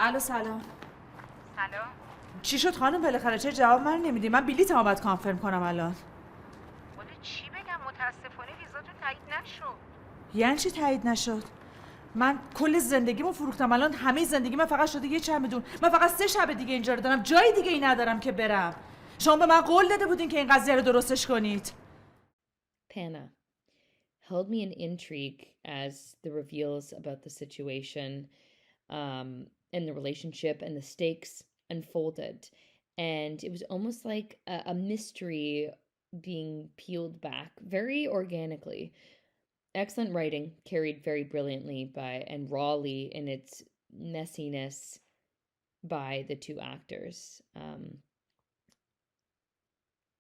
الو سلام. سلام. چی شد خانم بالاخره؟ چه جواب من نمیدی؟ من بلیطمو باید کانفرم کنم الان. والا چی بگم، متاسفانه ویزاتون تایید نشد. یعنی چی تایید نشد؟ من کل زندگیمو فروختم، الان همه زندگی من فقط شده یه چمدون. من فقط 3 شب دیگه اینجا رو دارم، جای دیگه ای ندارم که برم. شما به من قول داده بودین که این قضیه رو درستش کنید. Panah held me in intrigue as the reveals about the situation and the relationship and the stakes unfolded. And it was almost like a mystery being peeled back very organically. Excellent writing, carried very brilliantly by and rawly in its messiness by the two actors.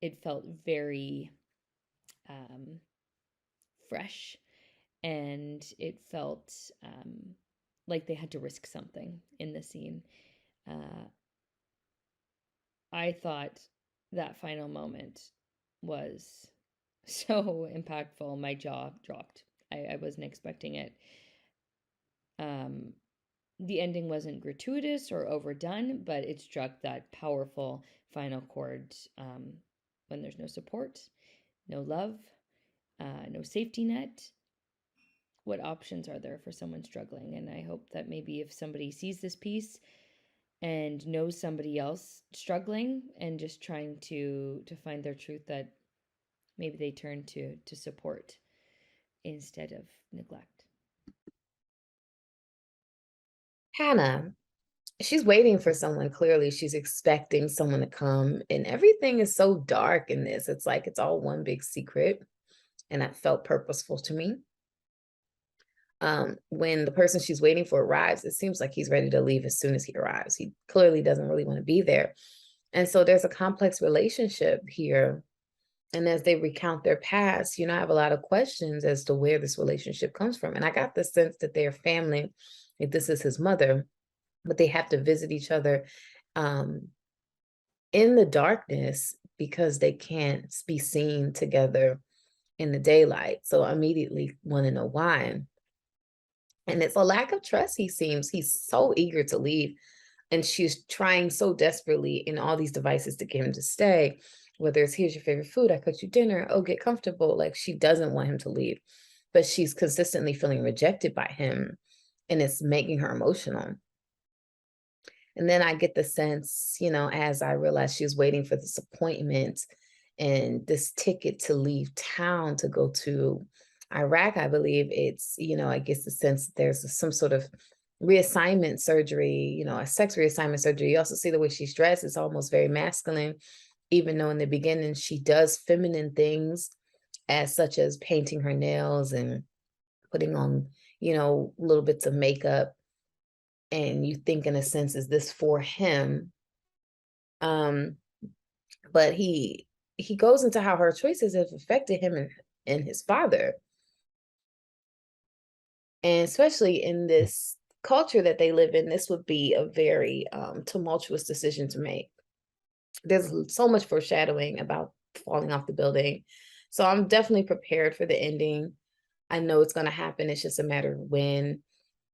It felt very um, fresh, and it felt like they had to risk something in the scene. Uh, I thought that final moment was so impactful. My jaw dropped. I wasn't expecting it. The ending wasn't gratuitous or overdone, but it struck that powerful final chord when there's no support, no love, no safety net. What options are there for someone struggling? And I hope that maybe if somebody sees this piece and knows somebody else struggling and just trying to find their truth, that maybe they turn to support instead of neglect. Hannah, she's waiting for someone. Clearly, she's expecting someone to come, and everything is so dark in this. It's like it's all one big secret, and that felt purposeful to me. When the person she's waiting for arrives, it seems like he's ready to leave as soon as he arrives. He clearly doesn't really want to be there. And so there's a complex relationship here. And as they recount their past, I have a lot of questions as to where this relationship comes from. And I got the sense that they're family, if this is his mother, but they have to visit each other in the darkness because they can't be seen together in the daylight. So I immediately want to know why. And it's a lack of trust, he seems. He's so eager to leave. And she's trying so desperately in all these devices to get him to stay. Whether it's here's your favorite food, I cooked you dinner, oh, get comfortable. Like she doesn't want him to leave. But she's consistently feeling rejected by him. And it's making her emotional. And then I get the sense, as I realized she was waiting for this appointment and this ticket to leave town to go to Iraq, I believe it's, I guess the sense that there's some sort of reassignment surgery, a sex reassignment surgery. You also see the way she's dressed, it's almost very masculine, even though in the beginning she does feminine things as such as painting her nails and putting on, little bits of makeup. And you think in a sense, is this for him? But he goes into how her choices have affected him and his father. And especially in this culture that they live in, this would be a very tumultuous decision to make. There's so much foreshadowing about falling off the building. So I'm definitely prepared for the ending. I know it's going to happen. It's just a matter of when.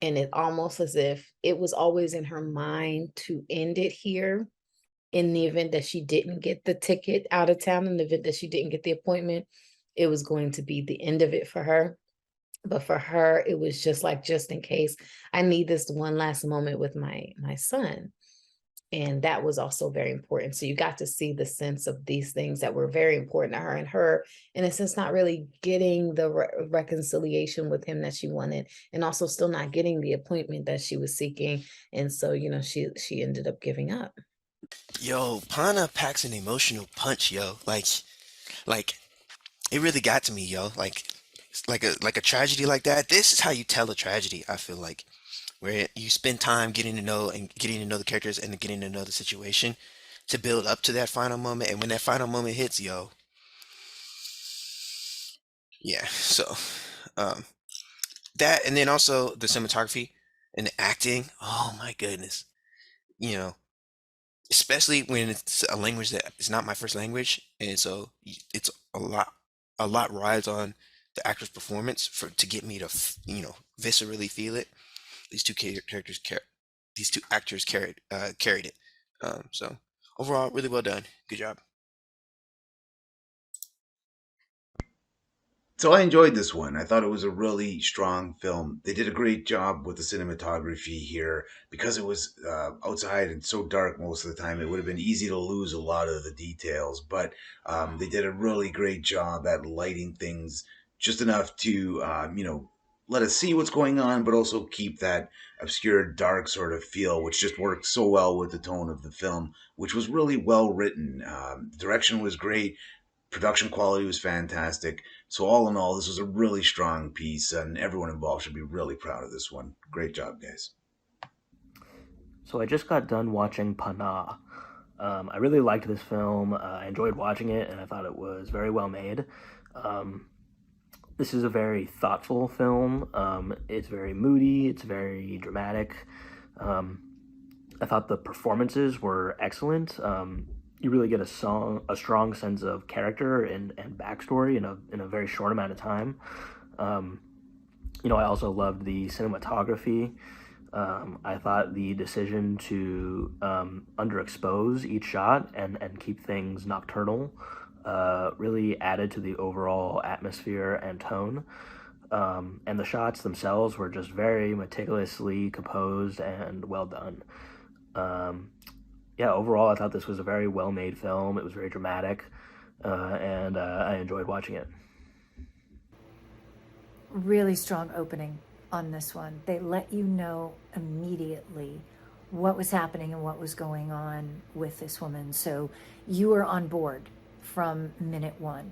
And it's almost as if it was always in her mind to end it here in the event that she didn't get the ticket out of town, in the event that she didn't get the appointment, it was going to be the end of it for her. But for her, it was just in case, I need this one last moment with my son. And that was also very important. So you got to see the sense of these things that were very important to her, and her, in a sense, not really getting the reconciliation with him that she wanted, and also still not getting the appointment that she was seeking. And so, she ended up giving up. Yo, Pana packs an emotional punch, yo. Like it really got to me, yo. Like a tragedy like that. This is how you tell a tragedy, I feel like. Where you spend time getting to know the characters and getting to know the situation to build up to that final moment. And when that final moment hits, yo, yeah. So, um, that and then also the cinematography and the acting. Oh my goodness, you know, especially when it's a language that is not my first language, and so it's a lot rides on the actor's performance for to get me to viscerally feel it. These two characters these two actors carried it. So overall, really well done. Good job. So I enjoyed this one. I thought it was a really strong film. They did a great job with the cinematography here because it was outside and so dark most of the time. It would have been easy to lose a lot of the details, but they did a really great job at lighting things just enough to, let us see what's going on, but also keep that obscure, dark sort of feel, which just worked so well with the tone of the film, which was really well written. The direction was great. Production quality was fantastic. So all in all, this was a really strong piece, and everyone involved should be really proud of this one. Great job, guys. So I just got done watching Panah. I really liked this film. I enjoyed watching it, and I thought it was very well made. This is a very thoughtful film. It's very moody. It's very dramatic. I thought the performances were excellent. You really get a strong sense of character and backstory in a very short amount of time. I also loved the cinematography. I thought the decision to underexpose each shot and keep things nocturnal really added to the overall atmosphere and tone. And the shots themselves were just very meticulously composed and well done. Overall, I thought this was a very well-made film. It was very dramatic, and I enjoyed watching it. Really strong opening on this one. They let you know immediately what was happening and what was going on with this woman. So you were on board from minute one.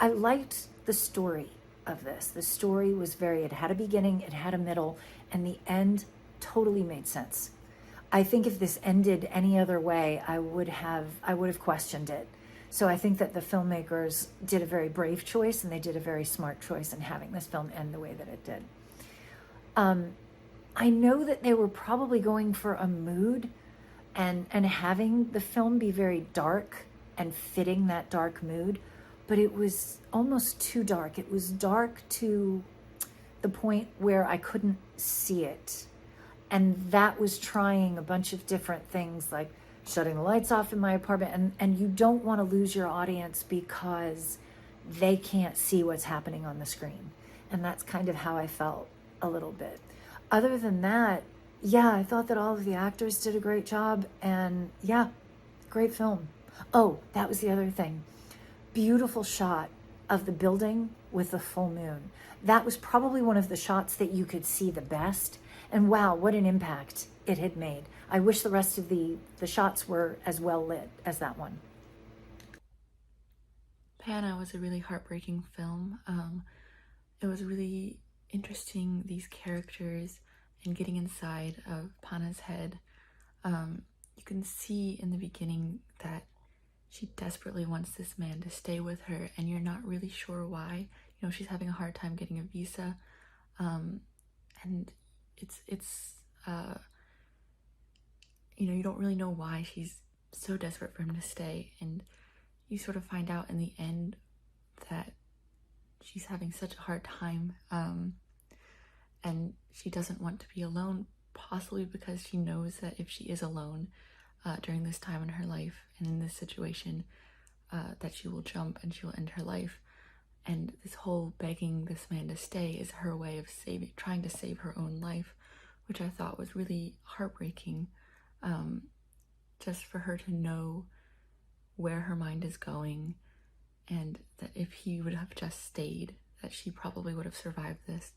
I liked the story of this. The story was it had a beginning, it had a middle, and the end totally made sense. I think if this ended any other way, I would have questioned it. So I think that the filmmakers did a very brave choice, and they did a very smart choice in having this film end the way that it did. I know that they were probably going for a mood and having the film be very dark and fitting that dark mood, but it was almost too dark. It was dark to the point where I couldn't see it. And that was trying a bunch of different things, like shutting the lights off in my apartment. And you don't want to lose your audience because they can't see what's happening on the screen. And that's kind of how I felt a little bit. Other than that, I thought that all of the actors did a great job. And great film. Oh, that was the other thing. Beautiful shot of the building with the full moon. That was probably one of the shots that you could see the best. And wow, what an impact it had made. I wish the rest of the shots were as well lit as that one. Panah was a really heartbreaking film. It was really interesting, these characters, and getting inside of Panah's head. You can see in the beginning that she desperately wants this man to stay with her, and you're not really sure why. She's having a hard time getting a visa, and it's you don't really know why she's so desperate for him to stay, and you sort of find out in the end that she's having such a hard time, and she doesn't want to be alone, possibly because she knows that if she is alone during this time in her life and in this situation, that she will jump and she will end her life. And this whole begging this man to stay is her way of trying to save her own life, which I thought was really heartbreaking, just for her to know where her mind is going, and that if he would have just stayed, that she probably would have survived this.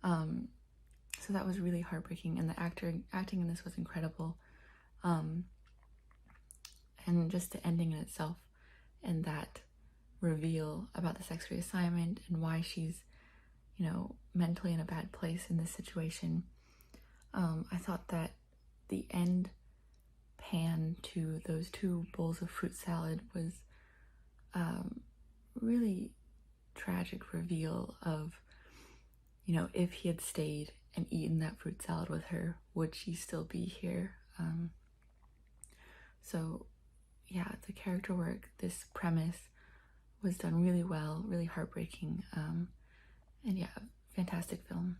So that was really heartbreaking, and the acting in this was incredible. And just the ending in itself, and that reveal about the sex reassignment and why she's, mentally in a bad place in this situation. I thought that the end pan to those 2 bowls of fruit salad was really tragic reveal of, if he had stayed and eaten that fruit salad with her, would she still be here? The character work, this premise, was done really well, really heartbreaking, and fantastic film.